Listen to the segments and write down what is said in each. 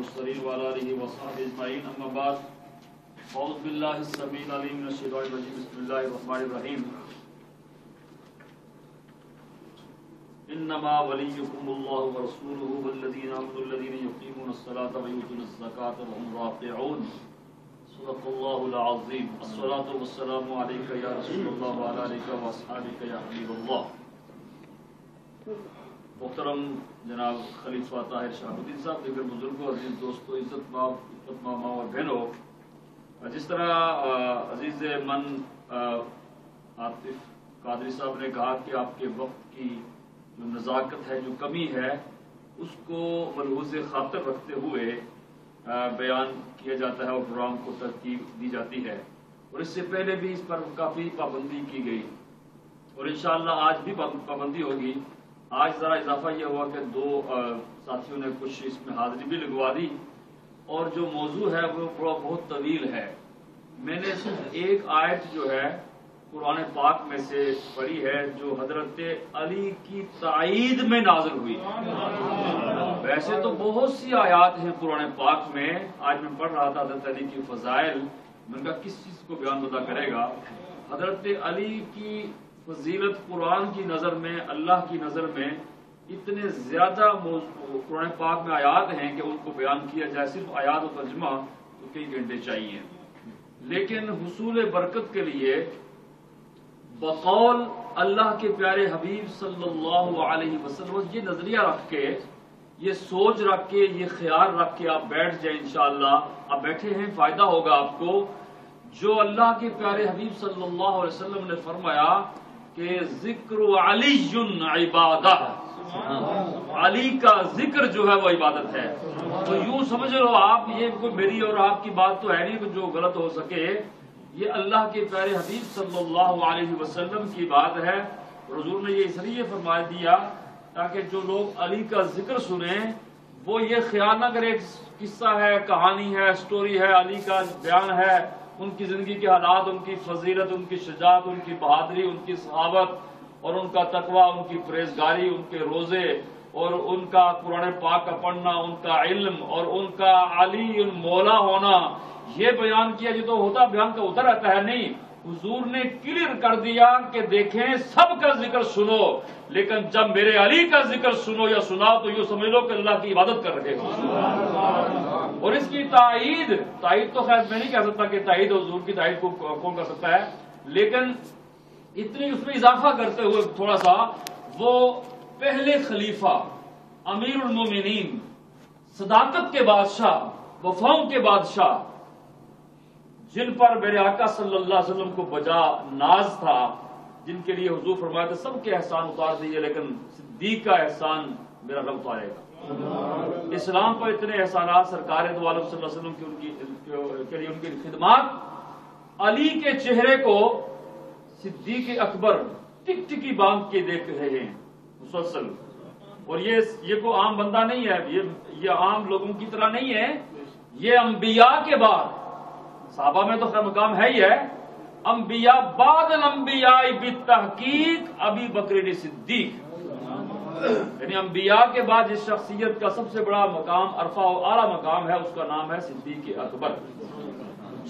المرسلين وعلى آله وصحبه أجمعين أما بعد أعوذ بالله السميع العليم من الشيطان الرجيم بسم الله الرحمن الرحيم إنما وليكم الله ورسوله والذين آمنوا الذين يقيمون الصلاة ويؤتون الزكاة وهم راكعون صدق الله العظيم الصلاة والسلام عليك يا رسول الله وعلى آلك وأصحابك يا حبيب الله. محترم جناب خلیفہ طاہر شہاب الدین صاحب، دیگر بزرگوں، عزیز دوستوں، عزت ماما اور بہنوں، جس طرح عزیز من عاطف قادری صاحب نے کہا کہ آپ کے وقت کی جو نزاکت ہے، جو کمی ہے، اس کو ملحوظ خاطر رکھتے ہوئے بیان کیا جاتا ہے اور پروگرام کو ترتیب دی جاتی ہے، اور اس سے پہلے بھی اس پر کافی پابندی کی گئی اور انشاءاللہ آج بھی پابندی ہوگی. آج ذرا اضافہ یہ ہوا کہ دو ساتھیوں نے کچھ اس میں حاضری بھی لگوا دی اور جو موضوع ہے وہ بہت طویل ہے. میں نے صرف ایک آیت جو ہے قرآن پاک میں سے پڑھی ہے جو حضرت علی کی تائید میں نازل ہوئی. ویسے تو بہت سی آیات ہیں قرآن پاک میں. آج میں پڑھ رہا تھا حضرت علی کی فضائل، میں نے کہا کس چیز کو بیان بتا کرے گا. حضرت علی کی فضیلت قرآن کی نظر میں، اللہ کی نظر میں اتنے زیادہ قرآن پاک میں آیات ہیں کہ ان کو بیان کیا جائے صرف آیات و ترجمہ تو کئی گھنٹے چاہیے. لیکن حصول برکت کے لیے بقول اللہ کے پیارے حبیب صلی اللہ علیہ وسلم یہ نظریہ رکھ کے، یہ سوچ رکھ کے، یہ خیال رکھ کے آپ بیٹھ جائیں. انشاءاللہ آپ بیٹھے ہیں، فائدہ ہوگا آپ کو. جو اللہ کے پیارے حبیب صلی اللہ علیہ وسلم نے فرمایا کہ ذکر علی عبادہ، علی کا ذکر جو ہے وہ عبادت ہے. تو یوں سمجھ لو آپ، یہ کوئی میری اور آپ کی بات تو ہے نہیں جو غلط ہو سکے، یہ اللہ کے پیارے حبیب صلی اللہ علیہ وسلم کی بات ہے. حضور نے یہ اس لیے فرما دیا تاکہ جو لوگ علی کا ذکر سنیں وہ یہ خیال نہ کرے قصہ ہے، کہانی ہے، سٹوری ہے، علی کا بیان ہے، ان کی زندگی کے حالات، ان کی فضیلت، ان کی شجاعت، ان کی بہادری، ان کی صحابت اور ان کا تقوی، ان کی پرہیزگاری، ان کے روزے اور ان کا قرآن پاک کا پڑھنا، ان کا علم اور ان کا علی المولا ہونا، یہ بیان کیا. جو تو ہوتا بیان کا ہوتا رہتا ہے. نہیں، حضور نے کلیئر کر دیا کہ دیکھیں سب کا ذکر سنو، لیکن جب میرے علی کا ذکر سنو یا سناؤ تو یوں سمجھ لو کہ اللہ کی عبادت کر رہے ہو. اور اس کی تائید تو خیر میں نہیں کہہ سکتا کہ تائید حضور کی تائید کو کون کر سکتا ہے، لیکن اتنی اس میں اضافہ کرتے ہوئے تھوڑا سا، وہ پہلے خلیفہ، امیر المومنین، صداقت کے بادشاہ، وفاؤں کے بادشاہ، جن پر میرے آقا صلی اللہ علیہ وسلم کو بجا ناز تھا، جن کے لیے حضور فرمایا تھا سب کے احسان اتار دیے لیکن صدیق کا احسان میرا رب اتارے گا. اسلام پر اتنے احسانات سرکار دو عالم صلی اللہ علیہ وسلم کے لیے ان کی خدمات، علی کے چہرے کو صدیق اکبر ٹک ٹکی باندھ کے دیکھ رہے ہیں مسلسل. اور یہ کوئی عام بندہ نہیں ہے، یہ عام لوگوں کی طرح نہیں ہے. یہ انبیاء کے بعد، صحابہ میں تو خیر مقام ہے ہی ہے، انبیاء بعد الانبیاء بالتحقیق ابی بکر صدیق، یعنی انبیاء کے بعد جس شخصیت کا سب سے بڑا مقام، عرفہ و اعلیٰ مقام ہے، اس کا نام ہے صدیق اکبر،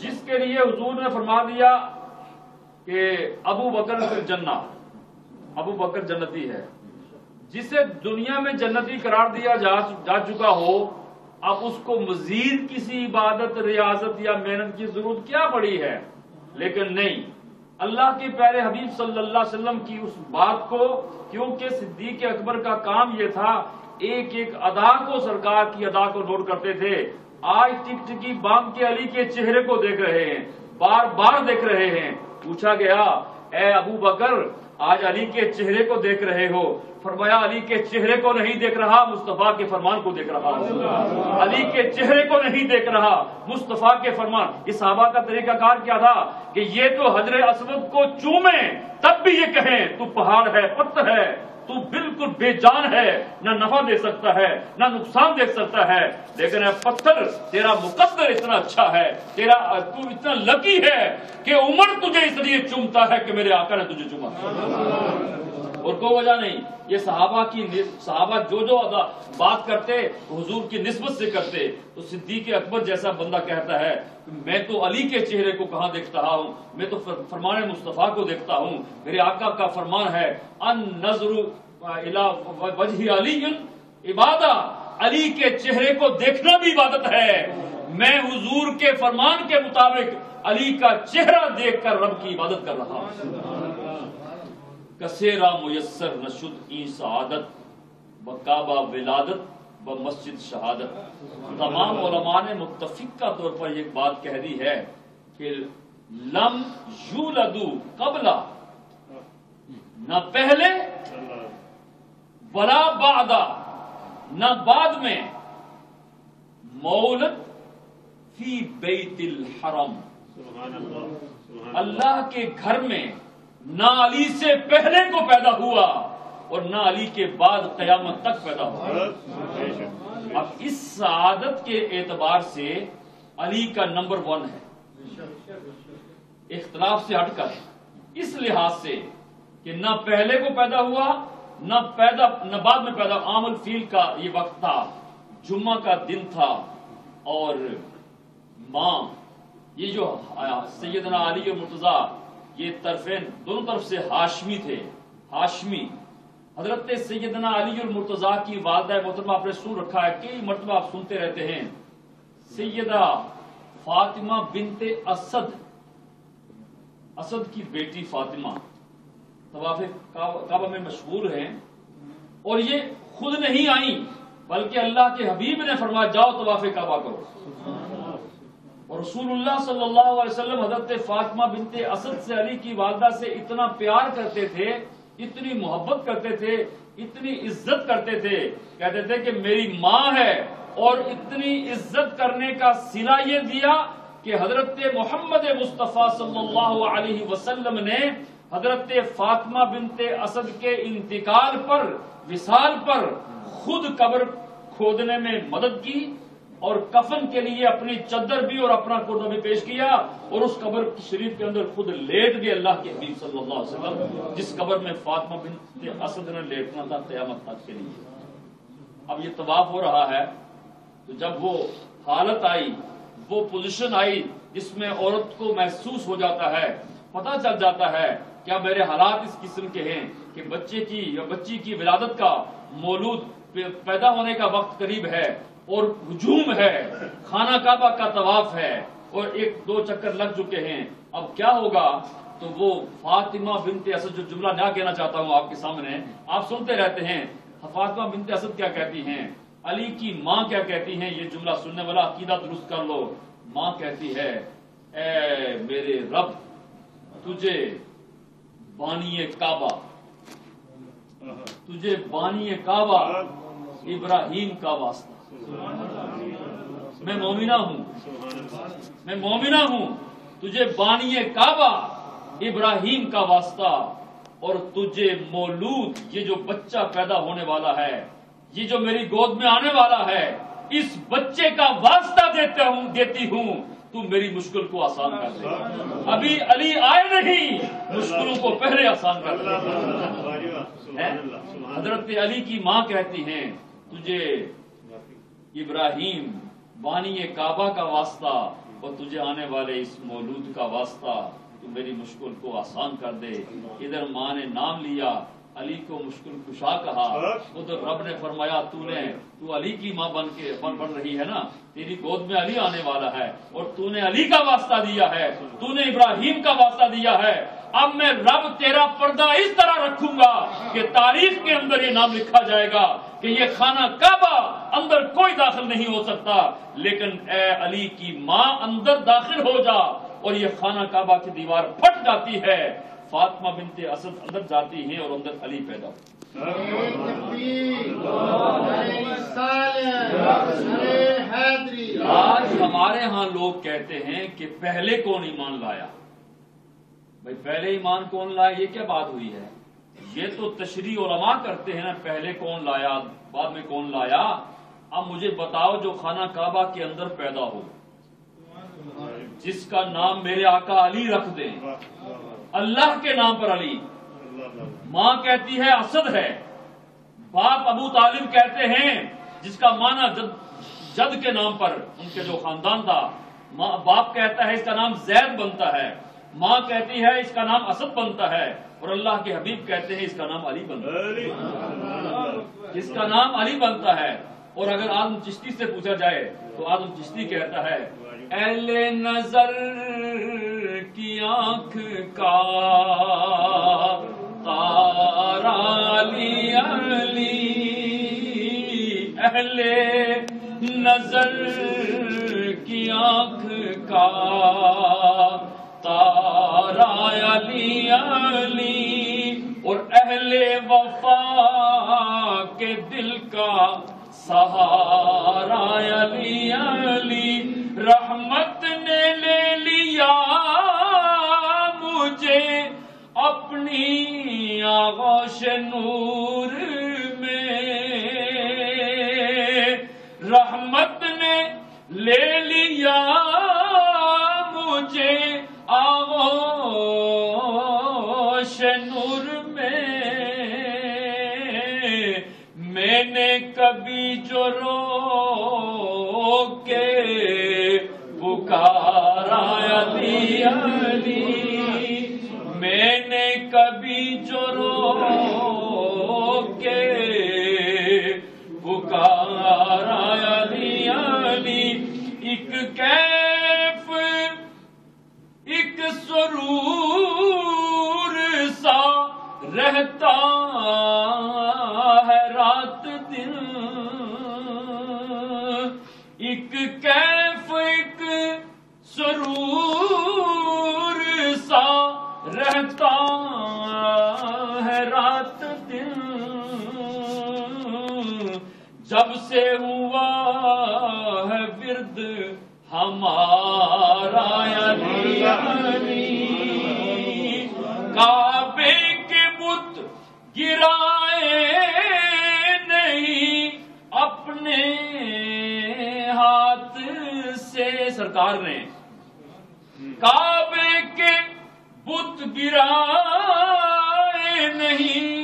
جس کے لیے حضور نے فرما دیا کہ ابو بکر فی الجنہ، ابو بکر جنتی ہے. جسے دنیا میں جنتی قرار دیا جا چکا ہو، اب اس کو مزید کسی عبادت، ریاضت یا محنت کی ضرورت کیا پڑی ہے؟ لیکن نہیں، اللہ کے پیارے حبیب صلی اللہ علیہ وسلم کی اس بات کو، کیونکہ صدیق اکبر کا کام یہ تھا ایک ایک ادا کو، سرکار کی ادا کو نوٹ کرتے تھے. آج ٹک ٹکی باندھ کے علی کے چہرے کو دیکھ رہے ہیں، بار بار دیکھ رہے ہیں. پوچھا گیا اے ابو بکر آج علی کے چہرے کو دیکھ رہے ہو؟ فرمایا علی کے چہرے کو نہیں دیکھ رہا، مصطفیٰ کے فرمان کو دیکھ رہا ہوں. علی کے چہرے کو نہیں دیکھ رہا، مصطفیٰ کے فرمان. اس صحابہ کا طریقہ کار کیا تھا کہ یہ تو حجر اسود کو چومیں تب بھی یہ کہیں تو پہاڑ ہے، پتھر ہے، تو بالکل بے جان ہے، نہ نفع دے سکتا ہے نہ نقصان دے سکتا ہے، لیکن اے پتھر تیرا مقدر اتنا اچھا ہے، تو اتنا لکی ہے کہ عمر تجھے اس لیے چومتا ہے کہ میرے آقا نے تجھے چوما. اور کوئی وجہ نہیں. یہ صحابہ جو بات کرتے حضور کی نسبت سے کرتے. تو صدیق اکبر جیسا بندہ کہتا ہے میں تو علی کے چہرے کو کہاں دیکھتا ہوں, میں تو فرمان مصطفیٰ کو دیکھتا ہوں. میرے آقا کا فرمان ہے ان نظر الی وجہ علی عبادہ, علی کے چہرے کو دیکھنا بھی عبادت ہے. میں حضور کے فرمان کے مطابق علی کا چہرہ دیکھ کر رب کی عبادت کر رہا ہوں. کسیرا میسر نشد ای سعادت بکعبہ ولادت بمسجد شہادت. تمام علماء نے متفقہ طور پر یہ بات کہہ دی ہے کہ لم یولدو قبلہ, نہ پہلے ولا بعدا, نہ بعد میں, مولد فی بیت الحرم, اللہ کے گھر میں نہ علی سے پہلے کو پیدا ہوا اور نہ علی کے بعد قیامت تک پیدا ہوا. اب اس سعادت کے اعتبار سے علی کا نمبر 1 ہے, اختلاف سے ہٹ کر, اس لحاظ سے کہ نہ پہلے کو پیدا ہوا نہ بعد میں پیدا. عام الفیل کا یہ وقت تھا, جمعہ کا دن تھا, اور ماں یہ جو سیدنا علی اور مرتضیٰ یہ طرفین دونوں طرف سے ہاشمی تھے. ہاشمی حضرت سیدنا علی اور مرتضیٰ کی والدہ محترمہ آپ نے سن رکھا ہے, کئی مرتبہ آپ سنتے رہتے ہیں, سیدہ فاطمہ بنت اسد, اسد کی بیٹی فاطمہ طواف کعبہ میں مشغول ہیں, اور یہ خود نہیں آئیں بلکہ اللہ کے حبیب نے فرمایا جاؤ طواف کعبہ کرو. اور رسول اللہ صلی اللہ علیہ وسلم حضرت فاطمہ بنت اسد سے علی کی والدہ سے اتنا پیار کرتے تھے, اتنی محبت کرتے تھے, اتنی عزت کرتے تھے, کہتے تھے کہ میری ماں ہے. اور اتنی عزت کرنے کا صلہ یہ دیا کہ حضرت محمد مصطفیٰ صلی اللہ علیہ وسلم نے حضرت فاطمہ بنت اسد کے انتقال پر, وصال پر خود قبر کھودنے میں مدد کی, اور کفن کے لیے اپنی چادر بھی اور اپنا کرتا بھی پیش کیا, اور اس قبر شریف کے اندر خود لیٹ گئے اللہ کے حبیب صلی اللہ علیہ وسلم, جس قبر میں فاطمہ بنت اسد نے لیٹنا تھا قیامت تک کے لیے. اب یہ طواف ہو رہا ہے, تو جب وہ حالت آئی, وہ پوزیشن آئی جس میں عورت کو محسوس ہو جاتا ہے, پتہ چل جاتا ہے کیا میرے حالات اس قسم کے ہیں کہ بچے کی یا بچی کی ولادت کا, مولود پیدا ہونے کا وقت قریب ہے, اور ہجوم ہے, خانہ کعبہ کا طواف ہے, اور 1-2 چکر لگ چکے ہیں, اب کیا ہوگا؟ تو وہ فاطمہ بنت اسد, جو جملہ نہ کہنا چاہتا ہوں آپ کے سامنے, آپ سنتے رہتے ہیں, فاطمہ بنت اسد کیا کہتی ہیں, علی کی ماں کیا کہتی ہیں, یہ جملہ سننے والا عقیدہ درست کر لو. ماں کہتی ہے اے میرے رب تجھے بانی کعبہ, تجھے بانی کعبہ ابراہیم کا واسطہ, میں مومنہ ہوں, میں مومنہ ہوں, تجھے بانی کعبہ ابراہیم کا واسطہ, اور تجھے مولود, یہ جو بچہ پیدا ہونے والا ہے, یہ جو میری گود میں آنے والا ہے, اس بچے کا واسطہ دیتی ہوں, تو میری مشکل کو آسان کر دے. ابھی علی آئے نہیں, مشکلوں کو پہلے آسان کر دے. حضرت علی کی ماں کہتی ہیں تجھے ابراہیم بانی کعبہ کا واسطہ اور تجھے آنے والے اس مولود کا واسطہ, تو میری مشکل کو آسان کر دے. ادھر ماں نے نام لیا, علی کو مشکل کشا کہا, ادھر رب نے فرمایا تو علی کی ماں بن رہی ہے نا, تیری گود میں علی آنے والا ہے, اور تو نے علی کا واسطہ دیا ہے, تو نے ابراہیم کا واسطہ دیا ہے. اب میں رب تیرا پردہ اس طرح رکھوں گا کہ تاریخ کے اندر یہ نام لکھا جائے گا کہ یہ خانہ کعبہ اندر کوئی داخل نہیں ہو سکتا, لیکن اے علی کی ماں اندر داخل ہو جا, اور یہ خانہ کعبہ کی دیوار پھٹ جاتی ہے, فاطمہ بنت اسد اندر جاتی ہیں, اور اندر علی پیدا ہوتا. آج ہمارے ہاں لوگ کہتے ہیں کہ پہلے کون ایمان لایا. بھائی پہلے ایمان کون لایا, یہ کیا بات ہوئی ہے؟ یہ تو تشریح علماء کرتے ہیں نا, پہلے کون لایا بعد میں کون لایا. اب مجھے بتاؤ جو خانہ کعبہ کے اندر پیدا ہو, جس کا نام میرے آقا علی رکھ دیں, اللہ کے نام پر علی, ماں کہتی ہے اسد ہے، باپ ابو طالب کہتے ہیں جس کا معنی جد کے نام پر ان کے جو خاندان تھا، باپ کہتا ہے اس کا نام زید بنتا ہے، ماں کہتی ہے اس کا نام اسد بنتا ہے، اور اللہ کے حبیب کہتے ہیں اس کا نام علی بنتا ہے، اس کا نام علی بنتا ہے۔ اور اگر آدم چشتی سے پوچھا جائے تو آدم چشتی کہتا ہے اہل نظر کی آنکھ کا تارا علی علی، اہل نظر کی آنکھ کا تارا علی علی، اور اہل وفا کے دل کا سہارا علی علی، رحمت نے لے لیا مجھے اپنی آغوش نور میں، رحمت نے لے لیا مجھے آغوش نور میں، میں نے کبھی جو رو کے پکارا علی علی، میں نے کبھی جو رو کے پکارا علی علی، ایک کیف ایک سرور سا رہتا ہے رات دن، ایک کیف ایک سرور سا رہتا ہے رات دن، جب سے ہوا ہے ورد ہمارا علی علی، کعبے کے بت گرائے نہیں اپنے ہاتھ سے، سرکار نے کعبے کے بت گرائے نہیں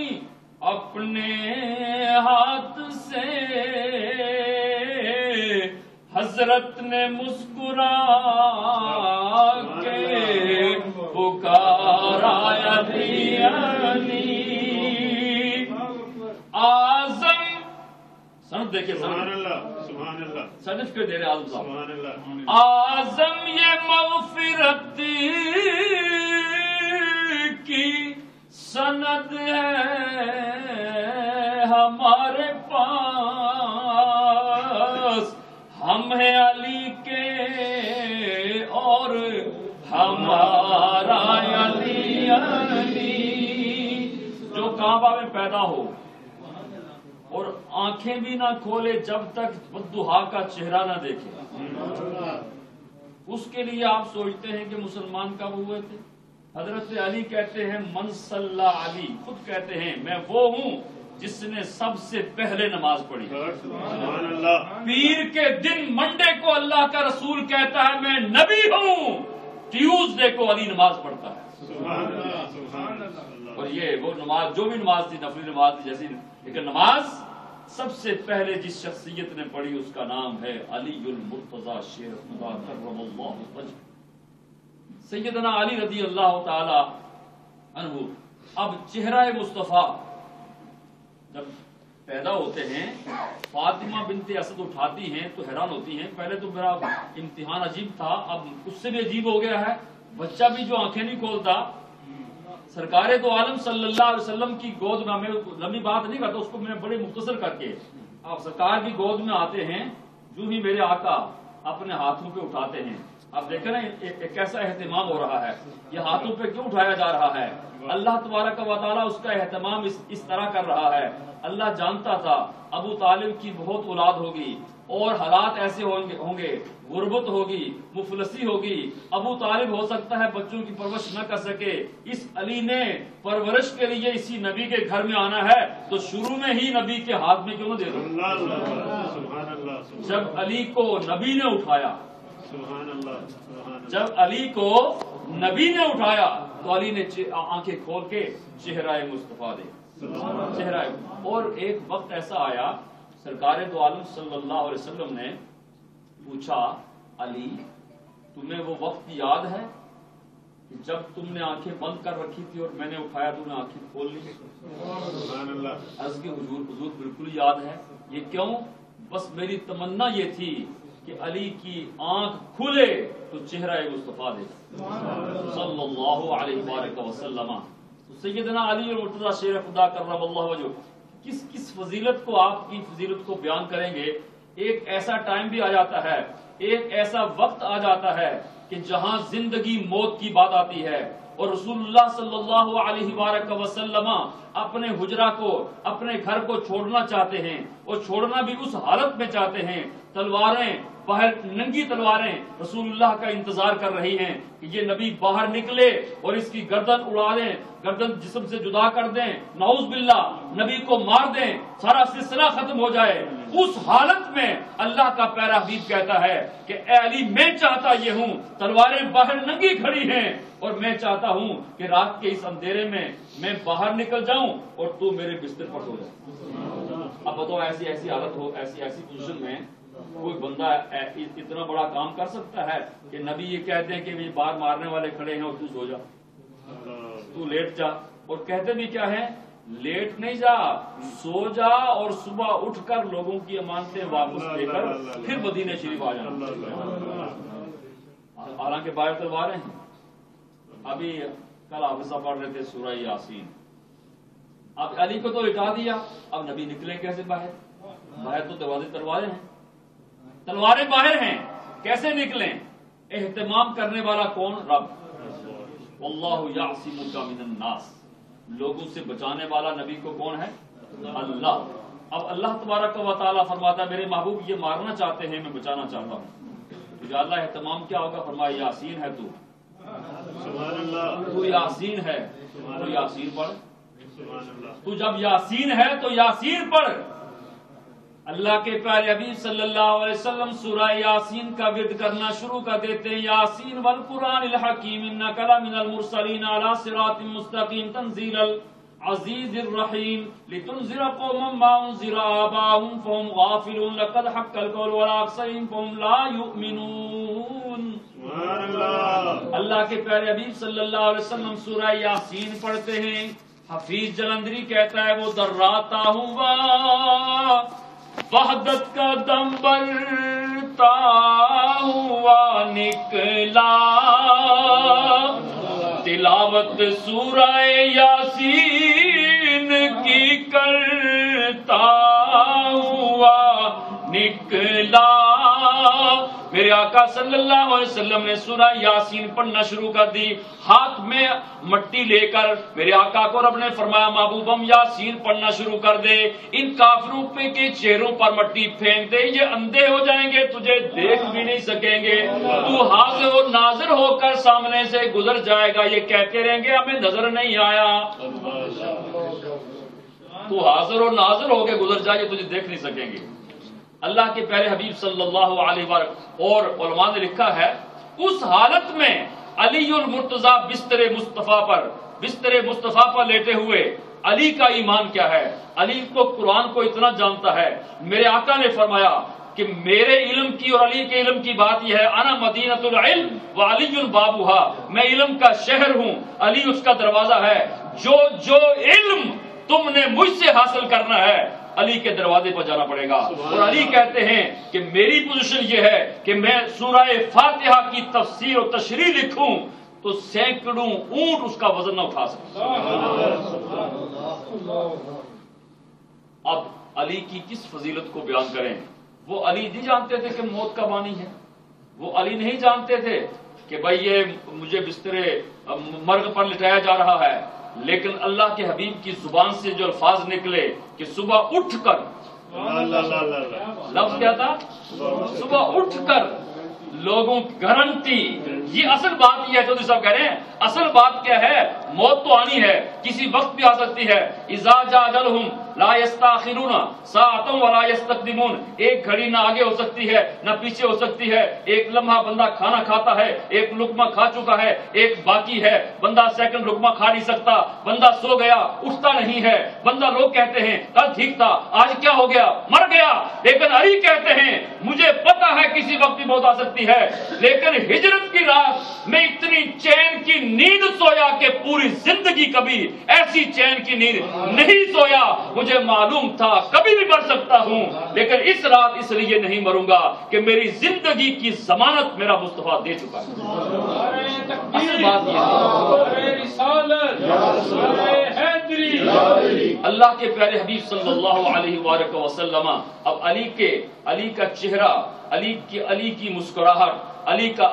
اپنے ہاتھ سے، حضرت نے مسکرا کے پکارا علی علی، اعظم سند دیکھیں، سبحان اللہ سرٹیفکیٹ دے رہے اعظم صاحب، اعظم یہ مغفرت کی سند ہے ہمارے پاس، ہم ہیں علی کے اور ہمارا علی علی، جو کعبہ میں پیدا ہو اور آنکھیں بھی نہ کھولے جب تک بددعا کا چہرہ نہ دیکھے، اس کے لیے آپ سوچتے ہیں کہ مسلمان کب ہوئے تھے؟ حضرت علی کہتے ہیں من صلی علی، خود کہتے ہیں میں وہ ہوں جس نے سب سے پہلے نماز پڑھی، پیر کے دن منڈے کو اللہ کا رسول کہتا ہے میں نبی ہوں، ٹیوزڈے کو علی نماز پڑھتا ہے، اور یہ وہ نماز جو بھی نماز تھی نفلی نماز تھی جیسی، لیکن نماز سب سے پہلے جس شخصیت نے پڑھی اس کا نام ہے علی المرتضی شیر خدا کرم اللہ وجہ، سیدنا علی رضی اللہ تعالی عنہ۔ اب چہرہ مصطفیٰ جب پیدا ہوتے ہیں، فاطمہ بنت اسد اٹھاتی ہیں تو حیران ہوتی ہیں، پہلے تو میرا امتحان عجیب تھا، اب اس سے بھی عجیب ہو گیا ہے، بچہ بھی جو آنکھیں نہیں کھولتا، سرکار دو عالم صلی اللہ علیہ وسلم کی گود میں، میں لمبی بات نہیں کرتا، اس کو میں بڑے مختصر کر کے، آپ سرکار کی گود میں آتے ہیں، جو ہی میرے آقا اپنے ہاتھوں پہ اٹھاتے ہیں، آپ دیکھیں نا ایک کیسا اہتمام ہو رہا ہے، یہ ہاتھوں پہ کیوں اٹھایا جا رہا ہے؟ اللہ تبارک و تعالیٰ اس کا اہتمام اس طرح کر رہا ہے، اللہ جانتا تھا ابو طالب کی بہت اولاد ہوگی اور حالات ایسے ہوں گے، غربت ہوگی، مفلسی ہوگی، ابو طالب ہو سکتا ہے بچوں کی پرورش نہ کر سکے، اس علی نے پرورش کے لیے اسی نبی کے گھر میں آنا ہے تو شروع میں ہی نبی کے ہاتھ میں کیوں نہ دے دو؟ جب علی کو نبی نے اٹھایا جب علی کو نبی نے اٹھایا تو علی نے آنکھیں کھول کے چہرہ مصطفیٰ دے چہرہ. اور ایک وقت ایسا آیا سرکار دو عالم صلی اللہ علیہ وسلم نے پوچھا علی تمہیں وہ وقت یاد ہے جب تم نے آنکھیں بند کر رکھی تھی اور میں نے اٹھایا تم نے آنکھیں کھول لی؟ عرض کی حضور بالکل یاد ہے. یہ کیوں؟ بس میری تمنا یہ تھی کہ علی کی آنکھ کھلے تو چہرہ مصطفیٰ دے صلی اللہ علیہ وآلہ وسلم. سیدنا علی اور مرتضیٰ شیر خدا کرم اللہ وجہہ کس فضیلت کو آپ کی فضیلت کو بیان کریں گے. ایک ایسا ٹائم بھی آ جاتا ہے, ایک ایسا وقت آ جاتا ہے کہ جہاں زندگی موت کی بات آتی ہے اور رسول اللہ صلی اللہ علیہ وآلہ وسلم اپنے حجرہ کو اپنے گھر کو چھوڑنا چاہتے ہیں اور چھوڑنا بھی اس حالت میں چاہتے ہیں تلواریں باہر ننگی تلواریں رسول اللہ کا انتظار کر رہی ہیں کہ یہ نبی باہر نکلے اور اس کی گردن اڑا دیں, گردن جسم سے جدا کر دیں, نعوذ باللہ نبی کو مار دیں, سارا سلسلہ ختم ہو جائے. اس حالت میں اللہ کا پیارا حبیب کہتا ہے کہ اے علی میں چاہتا یہ ہوں تلواریں باہر ننگی کھڑی ہیں اور میں چاہتا ہوں کہ رات کے اس اندھیرے میں باہر نکل جاؤں اور تو میرے بستر پر سو جائے. اب بتاؤ ایسی حالت ہو, ایسی پوزیشن میں کوئی بندہ اتنا بڑا کام کر سکتا ہے کہ نبی یہ کہتے ہیں کہ یہ باہر مارنے والے کھڑے ہیں اور تو سو جا, تو لیٹ جا. اور کہتے بھی کیا ہے, لیٹ نہیں جا, سو جا اور صبح اٹھ کر لوگوں کی امانتیں واپس لے کر پھر مدینے شریف آ جانا. حالانکہ باہر تلواریں ہیں. ابھی کل حافظہ پڑھ رہے تھے سورہ یاسین. اب علی کو تو لٹا دیا, اب نبی نکلے کیسے باہر؟ باہر تو دروازے تلواریں ہیں, تلواریں باہر ہیں, کیسے نکلیں؟ اہتمام کرنے والا کون؟ رب. واللہ یعصمک من الناس, لوگوں سے بچانے والا نبی کو کون ہے؟ اللہ. اب اللہ تبارک و تعالیٰ فرماتا ہے میرے محبوب یہ مارنا چاہتے ہیں, میں بچانا چاہتا ہوں. تو اللہ اہتمام کیا ہوگا؟ فرمایا یاسین ہے تو یاسین ہے تو یاسین پڑھ. تو جب یاسین ہے تو یاسین پڑھ. اللہ کے پیارے حبیب صلی اللہ علیہ وسلم سورہ یاسین کا ورد کرنا شروع کر دیتے ہیں. یاسین والقرآن الحکیم انک لمن المرسلین علی صراط مستقیم تنزیل العزیز الرحیم لتنذر قوما ما انذر آباؤهم فهم غافلون لقد حق القول على اکثرهم فهم لا یؤمنون. اللہ کے پیارے حبیب صلی اللہ علیہ وسلم سورہ یاسین پڑھتے ہیں. حفیظ جلندری کہتا ہے وہ دراتا ہوا وحدت کا دم برتا ہوا نکلا, تلاوت سورہ یاسین کی کرتا ہوا نکلا. میرے آقا صلی اللہ علیہ وسلم نے سورہ یاسین پڑھنا شروع کر دی. ہاتھ میں مٹی لے کر میرے آقا کو رب نے فرمایا محبوبم یاسین پڑھنا شروع کر دے. ان کافروں پہ کے چہروں پر مٹی پھینک دے, یہ اندھے ہو جائیں گے, تجھے دیکھ بھی نہیں سکیں گے, تو حاضر و ناظر ہو کر سامنے سے گزر جائے گا, یہ کہتے رہیں گے ہمیں نظر نہیں آیا. تو حاضر و ناظر ہو کے گزر جائے, تجھے دیکھ نہیں سکیں گے. اللہ کے پیارے حبیب صلی اللہ علیہ وسلم اور علماء نے لکھا ہے اس حالت میں علی المرتضیٰ بستر مصطفیٰ پر لیٹے ہوئے علی کا ایمان کیا ہے؟ علی کو قرآن کو اتنا جانتا ہے. میرے آقا نے فرمایا کہ میرے علم کی اور علی کے علم کی بات یہ ہے انا مدینۃ العلم وعلی بابها, میں علم کا شہر ہوں, علی اس کا دروازہ ہے. جو علم تم نے مجھ سے حاصل کرنا ہے علی کے دروازے پر جانا پڑے گا. اور علی کہتے ہیں کہ میری پوزیشن یہ ہے کہ میں سورہ فاتحہ کی تفسیر اور تشریح لکھوں تو سینکڑوں اونٹ اس کا وزن نہ اٹھا سکے. اب علی کی کس فضیلت کو بیان کریں؟ وہ علی نہیں جانتے تھے کہ موت کا بانی ہے, وہ علی نہیں جانتے تھے کہ بھائی یہ مجھے بستر مرگ پر لٹایا جا رہا ہے, لیکن اللہ کے حبیب کی زبان سے جو الفاظ نکلے کہ صبح اٹھ کر, لفظ کیا تھا؟ صبح اٹھ کر لوگوں کی گارنٹی. یہ اصل بات یہ ہے جو صاحب کہہ رہے ہیں, اصل بات کیا ہے؟ موت تو آنی ہے, کسی وقت بھی آ سکتی ہے. اذا جاء اجلہم لا یستاخرون ساعۃ ولا یستقدمون، ایک گھڑی نہ آگے ہو سکتی ہے نہ پیچھے ہو سکتی ہے، ایک لمحہ بندہ کھانا کھاتا ہے، ایک لقمہ کھا چکا ہے، ایک باقی ہے، بندہ سیکنڈ لقمہ کھا نہیں سکتا، بندہ سو گیا اٹھتا نہیں ہے، بندہ لوگ کہتے ہیں کل ٹھیک تھا آج کیا ہو گیا مر گیا، لیکن علی کہتے ہیں مجھے پتا ہے کسی وقت بھی موت آ سکتی ہے، لیکن ہجرت کی رات میں اتنی چین کی نیند سویا کہ پوری زندگی کبھی ایسی چین کی نیند نہیں سویا، مجھے معلوم تھا کبھی بھی مر سکتا ہوں، لیکن اس رات اس لیے نہیں مروں گا کہ میری زندگی کی ضمانت میرا مصطفیٰ دے چکا ہے۔ اصل بات یہ ہے اللہ کے پیارے حبیب صلی اللہ علیہ وآلہ وسلم، اب علی کا چہرہ، علی کی مسکراہٹ، علی کا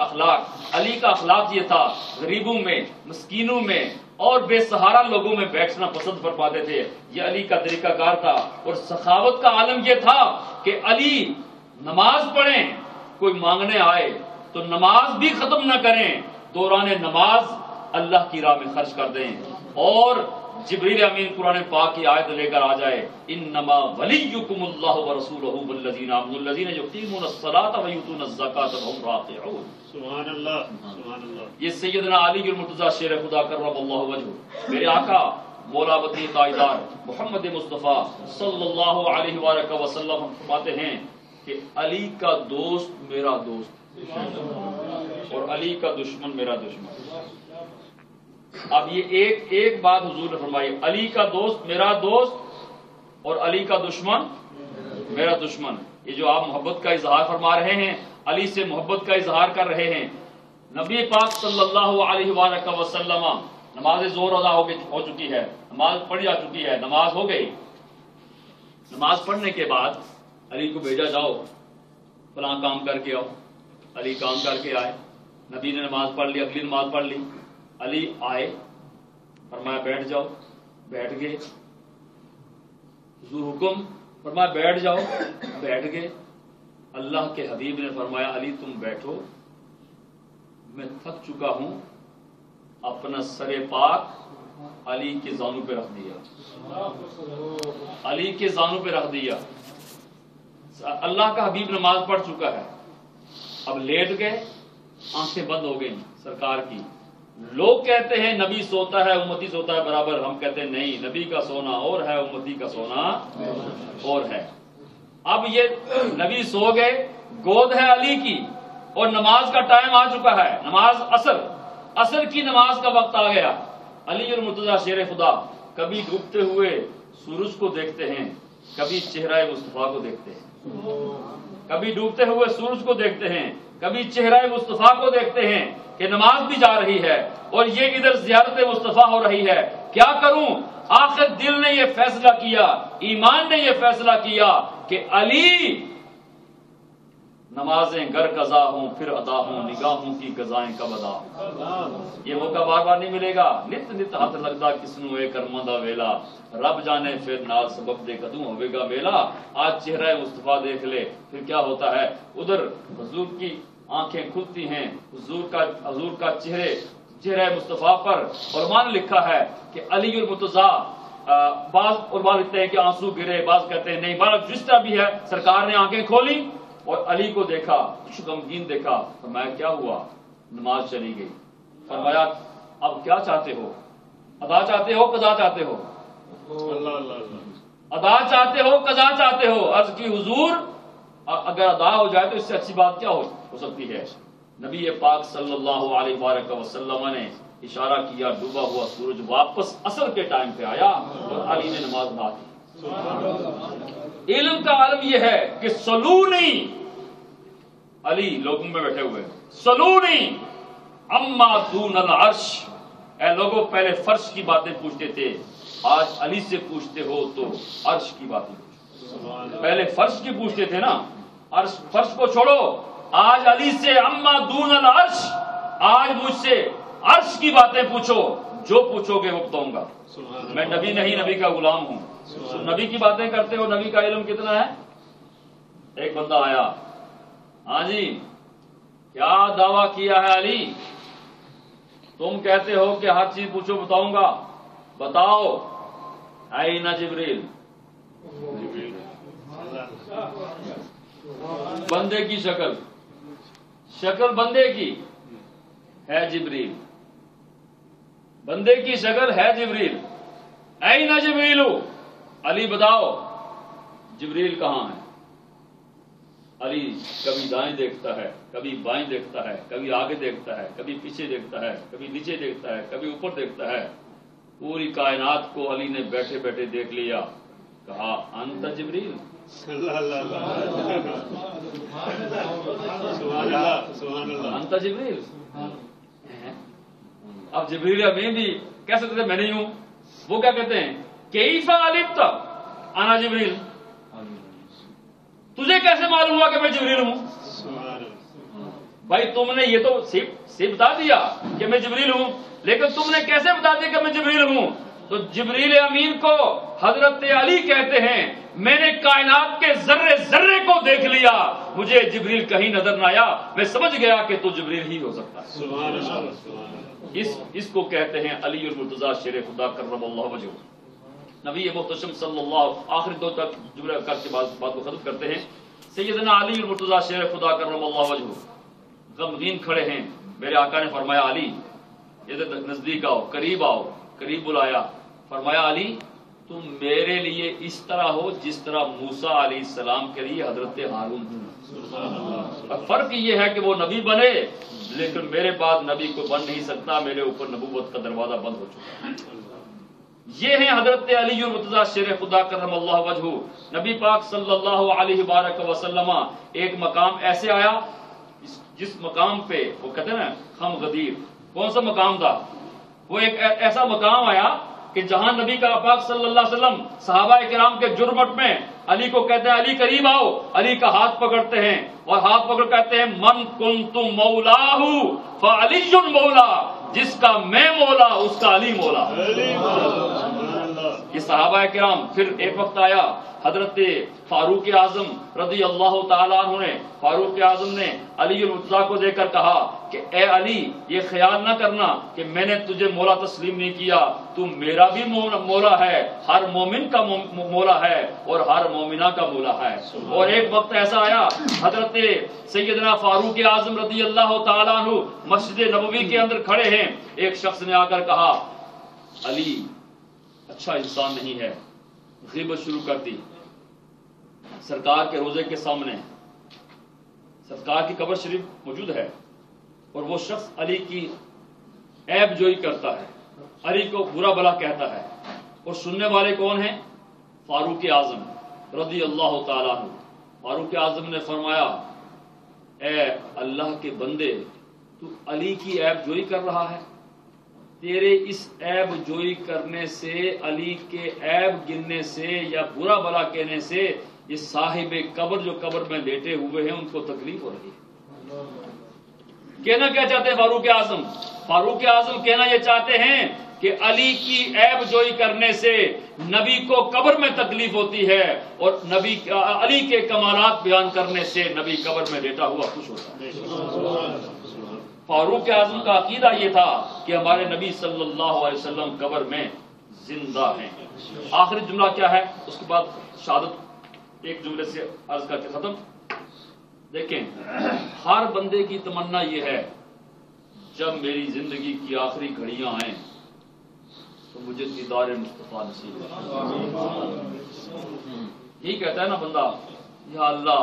اخلاق یہ تھا، غریبوں میں، مسکینوں میں اور بے سہارا لوگوں میں بیٹھنا پسند فرماتے تھے، یہ علی کا طریقہ کار تھا۔ اور سخاوت کا عالم یہ تھا کہ علی نماز پڑھیں، کوئی مانگنے آئے تو نماز بھی ختم نہ کریں، دوران نماز اللہ کی راہ میں خرچ کر دیں، اور جبریل امین قرآن پاک کی آیت لے کر آ جائے، انما ولیکم اللہ ورسولہ والذین آمنوا الذین یقیمون الصلاۃ ویؤتون الزکاۃ وهم راکعون۔ سبحان اللہ، سبحان اللہ۔ یہ سیدنا علی المرتضیٰ شیر خدا کرم اللہ وجہہ، میرے آقا مولا بدی تاجدار محمد مصطفیٰ صلی اللہ علیہ وآلہ وسلم فرماتے ہیں کہ علی کا دوست میرا دوست اور علی کا دشمن میرا دشمن۔ اب یہ ایک بات حضور نے فرمائی، علی کا دوست میرا دوست اور علی کا دشمن میرا دشمن۔ یہ جو آپ محبت کا اظہار فرما رہے ہیں، علی سے محبت کا اظہار کر رہے ہیں، نبی پاک صلی اللہ علیہ وآلہ وسلم نماز ظہر ادا ہو چکی ہے، نماز پڑھی جا چکی ہے، نماز ہو گئی، نماز پڑھنے کے بعد علی کو بھیجا جاؤ فلاں کام کر کے آؤ، علی کام کر کے آئے، نبی نے نماز پڑھ لی، اگلی نماز پڑھ لی، علی آئے، فرمایا بیٹھ جاؤ، بیٹھ گئے، حضور حکم فرمایا بیٹھ جاؤ، بیٹھ گئے، اللہ کے حبیب نے فرمایا علی تم بیٹھو، میں تھک چکا ہوں، اپنا سر پاک علی کے زانوں پہ رکھ دیا، علی کے زانوں پہ رکھ دیا۔ اللہ کا حبیب نماز پڑھ چکا ہے، اب لیٹ گئے، آنکھیں بند ہو گئی سرکار کی۔ لوگ کہتے ہیں نبی سوتا ہے امتی سوتا ہے برابر، ہم کہتے ہیں نہیں، نبی کا سونا اور ہے امتی کا سونا اور ہے۔ اب یہ نبی سو گئے، گود ہے علی کی، اور نماز کا ٹائم آ چکا ہے، نماز عصر کی نماز کا وقت آ گیا۔ علی المرتضیٰ شیر خدا کبھی ڈوبتے ہوئے سورج کو دیکھتے ہیں، کبھی چہرہ مصطفیٰ کو دیکھتے ہیں، کبھی ڈوبتے ہوئے سورج کو دیکھتے ہیں، کبھی چہرہ مصطفیٰ کو دیکھتے ہیں کہ نماز بھی جا رہی ہے اور یہ ادھر زیارت مصطفیٰ ہو رہی ہے، کیا کروں؟ آخر دل نے یہ فیصلہ کیا، ایمان نے یہ فیصلہ کیا کہ علی نمازیں گر قضا ہوں پھر ادا ہوں، نگاہوں کی قضائیں کب ادا ہوں۔ یہ موقع بار بار نہیں ملے گا، نت نت ہاتھ لگتا کسنو اے کرماں دا ویلا، رب جانے پھر نال سبب دے کدوں ہوے گا میلا۔ آج چہرہ مصطفیٰ دیکھ لے پھر کیا ہوتا ہے، ادھر حضور کی آنکھیں کھلتی ہیں، حضور کا چہرہ مصطفیٰ پر علماء نے لکھا ہے کہ علی المرتضیٰ، بعض علماء لکھتے ہیں کہ آنسو گرے، بعض کہتے ہیں نہیں، بہرحال جس طرح بھی ہے سرکار نے آنکھیں کھولی اور علی کو دیکھا، کچھ غمگین دیکھا، فرمایا کیا ہوا؟ نماز چلی گئی۔ فرمایا اب کیا چاہتے ہو، ادا چاہتے ہو قضا چاہتے ہو؟ ادا چاہتے ہو قضا چاہتے ہو؟ عرض کی حضور اگر ادا ہو جائے تو اس سے اچھی بات کیا ہو سکتی ہے؟ نبی پاک صلی اللہ علیہ وآلہ وسلم نے اشارہ کیا، ڈوبا ہوا سورج واپس عصر کے ٹائم پہ آیا اور علی نے نماز ادا کی۔ علم کا عالم یہ ہے کہ سلونی، علی لوگوں میں بیٹھے ہوئے، سلونی اما دون العرش، اے لوگوں پہلے فرش کی باتیں پوچھتے تھے، آج علی سے پوچھتے ہو تو عرش کی باتیں پوچھتے۔ پہلے فرش کی پوچھتے تھے نا، فرش کو چھوڑو، آج علی سے اما دون العرش، آج مجھ سے عرش کی باتیں پوچھو، جو پوچھو گے وہ بتاؤں گا۔ میں نبی نہیں، نبی کا غلام ہوں۔ نبی کی باتیں کرتے ہو، نبی کا علم کتنا ہے؟ ایک بندہ آیا، ہاں جی کیا دعویٰ کیا ہے علی؟ تم کہتے ہو کہ ہر چیز پوچھو بتاؤں گا، بتاؤ۔ این جبریل، بندے کی شکل بندے کی ہے جبریل، بندے کی شکل ہے جبریل. این جبریل، علی بتاؤ جبریل کہاں ہے؟ علی کبھی دائیں دیکھتا ہے، کبھی بائیں دیکھتا ہے، کبھی آگے دیکھتا ہے، کبھی پیچھے دیکھتا ہے، کبھی نیچے دیکھتا ہے، کبھی اوپر دیکھتا ہے. پوری کائنات کو علی نے بیٹھے بیٹھے دیکھ لیا. کہا انت جبریل. انت جبریل. اب جبریل امین بھی کہہ سکتے تھے میں نہیں ہوں. وہ کیا کہتے ہیں کیف علمت انا جبریل، تجھے کیسے معلوم ہوا کہ میں جبریل ہوں؟ بھائی تم نے یہ تو صرف بتا دیا کہ میں جبریل ہوں، لیکن تم نے کیسے بتا دیا کہ میں جبریل ہوں؟ تو جبریل امین کو حضرت علی کہتے ہیں میں نے کائنات کے ذرے ذرے کو دیکھ لیا، مجھے جبریل کہیں نظر نہ آیا، میں سمجھ گیا کہ تو جبریل ہی ہو سکتا ہے. اس کو کہتے ہیں علی المرتضیٰ شیر خدا کرم اللہ وجہہ. نبی محتشم صلی اللہ آخری دو تک جملہ کر کے بات کو ختم کرتے ہیں. سیدنا علی المرتضیٰ شیر خدا کرم اللہ وجہہ غمگین کھڑے ہیں. میرے آقا نے فرمایا علی ادھر نزدیک آؤ، قریب آؤ. قریب بلایا، فرمایا علی تم میرے لیے اس طرح ہو جس طرح موسیٰ علیہ السلام کے لیے حضرت ہارون ہوں. فرق یہ ہے کہ وہ نبی بنے لیکن میرے بعد نبی کو بن نہیں سکتا، میرے اوپر نبوت کا دروازہ بند ہو چکا ہے. یہ ہیں حضرت علی المرتضیٰ شیر خدا کرم اللہ وجہہ. نبی پاک صلی اللہ علیہ وآلہ وسلم ایک مقام ایسے آیا جس مقام پہ وہ کہتے ہیں نا خم غدیر. کون سا مقام تھا؟ وہ ایک ایسا مقام آیا کہ جہاں نبی کا پاک صلی اللہ علیہ وسلم صحابہ کرام کے جرمٹ میں علی کو کہتے ہیں علی قریب آؤ. علی کا ہاتھ پکڑتے ہیں اور ہاتھ پکڑ کہتے ہیں من کنت مولاہ فعلی مولا، جس کا میں مولا اس کا علی مولا. یہ صحابہ کرام. پھر ایک وقت آیا حضرت فاروق اعظم رضی اللہ تعالیٰ عنہ نے، فاروق اعظم نے علی المرتضیٰ کو دیکھ کر کہا کہ اے علی یہ خیال نہ کرنا کہ میں نے تجھے مولا تسلیم نہیں کیا، تو میرا بھی مولا ہے، ہر مومن کا مولا ہے اور ہر مومنہ کا مولا ہے. اور ایک وقت ایسا آیا حضرت سیدنا فاروق اعظم رضی اللہ تعالیٰ عنہ مسجد نبوی کے اندر کھڑے ہیں. ایک شخص نے آ کر کہا علی اچھا انسان نہیں ہے. غیبت شروع کر دی. سرکار کے روزے کے سامنے سرکار کی قبر شریف موجود ہے اور وہ شخص علی کی عیب جوئی کرتا ہے، علی کو برا بلا کہتا ہے. اور سننے والے کون ہیں؟ فاروق اعظم رضی اللہ تعالیٰ عنہ. فاروق اعظم نے فرمایا اے اللہ کے بندے تو علی کی عیب جوئی کر رہا ہے. تیرے اس عیب جوئی کرنے سے، علی کے عیب گننے سے یا برا بلا کہنے سے یہ صاحب قبر جو قبر میں لیٹے ہوئے ہیں ان کو تکلیف ہو رہی ہے. کہنا کیا چاہتے ہیں فاروق اعظم؟ فاروق اعظم کہنا یہ چاہتے ہیں کہ علی کی عیب جوئی کرنے سے نبی کو قبر میں تکلیف ہوتی ہے اور علی کے کمالات بیان کرنے سے نبی قبر میں لیٹا ہوا خوش ہوتا ہے. فاروق اعظم کا عقیدہ یہ تھا کہ ہمارے نبی صلی اللہ علیہ وسلم قبر میں زندہ ہیں. آخری جملہ کیا ہے؟ اس کے بعد شہادت ایک جملے سے عرض کر کے ختم. دیکھیں ہر بندے کی تمنا یہ ہے جب میری زندگی کی آخری گھڑیاں آئیں تو مجھے دیدار مصطفیٰ نصیب ہو. یہی کہتا ہے نا بندہ یا اللہ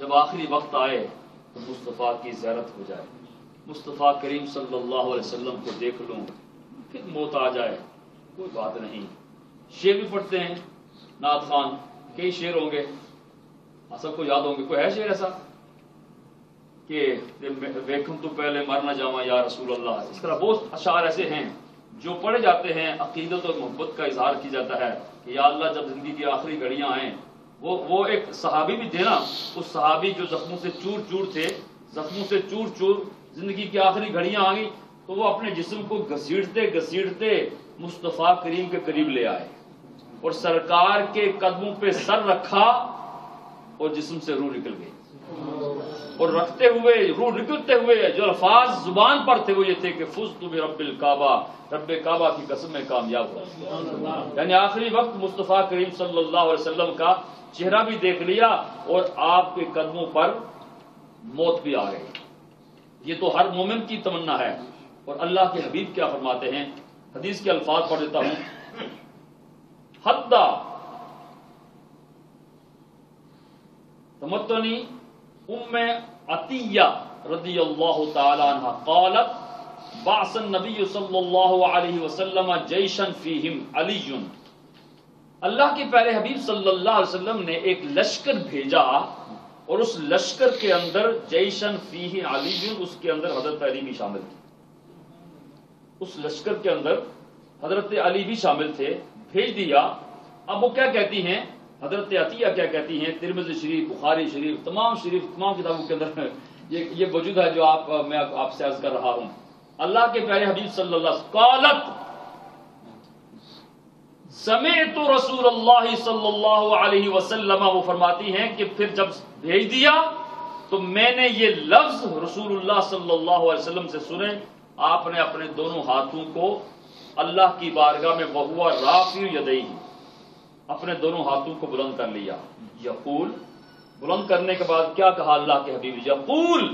جب آخری وقت آئے تو مصطفیٰ کی زیارت ہو جائے، مصطفیٰ کریم صلی اللہ علیہ وسلم کو دیکھ لوں، پھر موت آ جائے کوئی بات نہیں. شعر بھی پڑھتے ہیں نعت خان، کئی شعر ہوں گے سب کو یاد ہوں گے. کوئی ہے شعر ایسا کہ ویکھوں تو پہلے مر نہ جاواں یا رسول اللہ؟ اس طرح بہت اشعار ایسے ہیں جو پڑھے جاتے ہیں، عقیدت اور محبت کا اظہار کی جاتا ہے کہ یا اللہ جب زندگی کی آخری گھڑیاں آئیں. وہ ایک صحابی بھی تھے نا، اس صحابی جو زخموں سے چور چور تھے، زخموں سے چور چور زندگی کی آخری گھڑیاں آ گئی تو وہ اپنے جسم کو گھسیٹتے گھسیٹتے مصطفیٰ کریم کے قریب لے آئے اور سرکار کے قدموں پہ سر رکھا اور جسم سے روح نکل گئی. اور رکھتے ہوئے روح نکلتے ہوئے جو الفاظ زبان پر تھے وہ یہ تھے کہ فزت برب الکعبہ، رب کعبہ کی قسم میں کامیاب ہوا. یعنی آخری وقت مصطفیٰ کریم صلی اللہ علیہ وسلم کا چہرہ بھی دیکھ لیا اور آپ کے قدموں پر موت بھی آ گئی. یہ تو ہر مومن کی تمنا ہے. اور اللہ کے حبیب کیا فرماتے ہیں، حدیث کے الفاظ پڑھ دیتا ہوں. حتی تمتنی ام عطیہ رضی اللہ تعالی عنہ قالت بعث النبی صلی اللہ علیہ وسلم جیشا فیہم علی. اللہ کے پیارے حبیب صلی اللہ علیہ وسلم نے ایک لشکر بھیجا اور اس لشکر کے اندر جیشن فیہ علی، اس کے اندر حضرت علی بھی شامل تھے. اس لشکر کے اندر حضرت علی بھی شامل تھے. بھیج دیا. اب وہ کیا کہتی ہیں حضرت عطیہ، کیا کہتی ہیں، ترمذی شریف، بخاری شریف، تمام کتابوں کے اندر یہ موجود ہے جو میں آپ سے عرض کر رہا ہوں. اللہ کے پیارے حبیب صلی اللہ علیہ وسلم قالت سمعت رسول اللہ صلی اللہ علیہ وسلم، وہ فرماتی ہیں کہ پھر جب بھیج دیا تو میں نے یہ لفظ رسول اللہ صلی اللہ علیہ وسلم سے سنے. آپ نے اپنے دونوں ہاتھوں کو اللہ کی بارگاہ میں وہو رافع یدیہ، اپنے دونوں ہاتھوں کو بلند کر لیا. یقول، بلند کرنے کے بعد کیا کہا اللہ کے حبیب، یقول.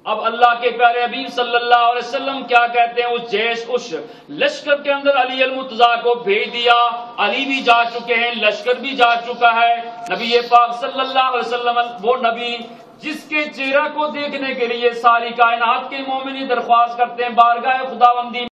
اب اللہ کے پیارے حبیب صلی اللہ علیہ وسلم کیا کہتے ہیں، اس جیش، اس لشکر کے اندر علی المرتضیٰ کو بھیج دیا. علی بھی جا چکے ہیں، لشکر بھی جا چکا ہے. نبی پاک صلی اللہ علیہ وسلم وہ نبی جس کے چہرہ کو دیکھنے کے لیے ساری کائنات کے مومنین درخواست کرتے ہیں بارگاہ خداوندی